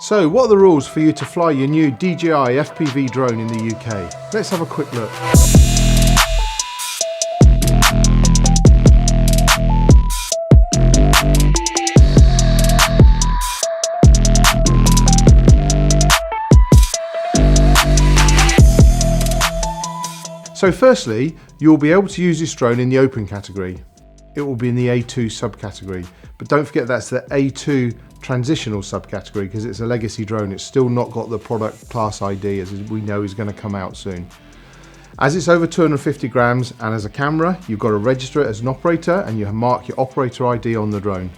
So what are the rules for you to fly your new DJI FPV drone in the UK? Let's have a quick look. So firstly, you'll be able to use this drone in the open category. It will be in the A2 subcategory, but don't forget that's the A2 transitional subcategory because it's a legacy drone. It's still not got the product class ID as we know is going to come out soon. As it's over 250 grams and as a camera, you've got to register it as an operator and you mark your operator ID on the drone.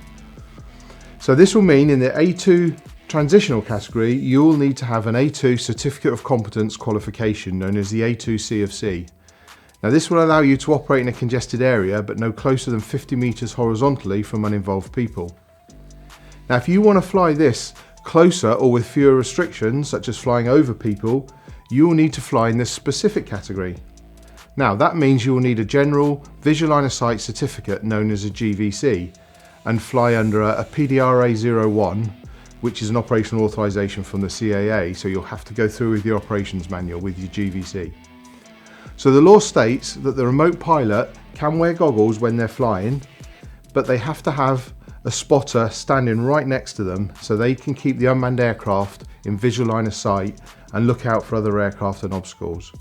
So this will mean in the A2 transitional category, you'll need to have an A2 Certificate of Competence qualification known as the A2 CFC. Now this will allow you to operate in a congested area but no closer than 50 meters horizontally from uninvolved people. Now if you want to fly this closer or with fewer restrictions such as flying over people, you will need to fly in this specific category. Now that means you will need a general visual line of sight certificate known as a GVC and fly under a PDRA 01, which is an operational authorization from the CAA, so you'll have to go through with your operations manual with your GVC. So the law states that the remote pilot can wear goggles when they're flying, but they have to have a spotter standing right next to them so they can keep the unmanned aircraft in visual line of sight and look out for other aircraft and obstacles.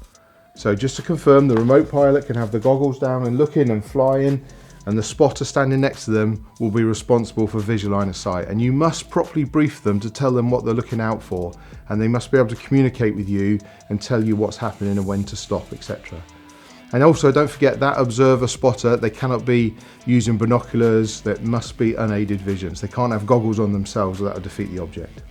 So just to confirm, the remote pilot can have the goggles down and looking and flying, and the spotter standing next to them will be responsible for visual line of sight. And you must properly brief them to tell them what they're looking out for, and they must be able to communicate with you and tell you what's happening and when to stop, etc. And also don't forget that observer spotter, they cannot be using binoculars, that must be unaided visions. They can't have goggles on themselves or that will defeat the object.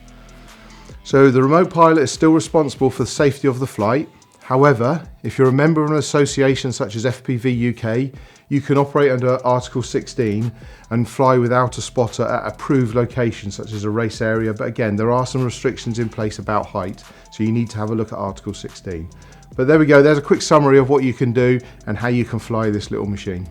So the remote pilot is still responsible for the safety of the flight. However, if you're a member of an association such as FPV UK, you can operate under Article 16 and fly without a spotter at approved locations such as a race area. But again, there are some restrictions in place about height, so you need to have a look at Article 16. But there we go, there's a quick summary of what you can do and how you can fly this little machine.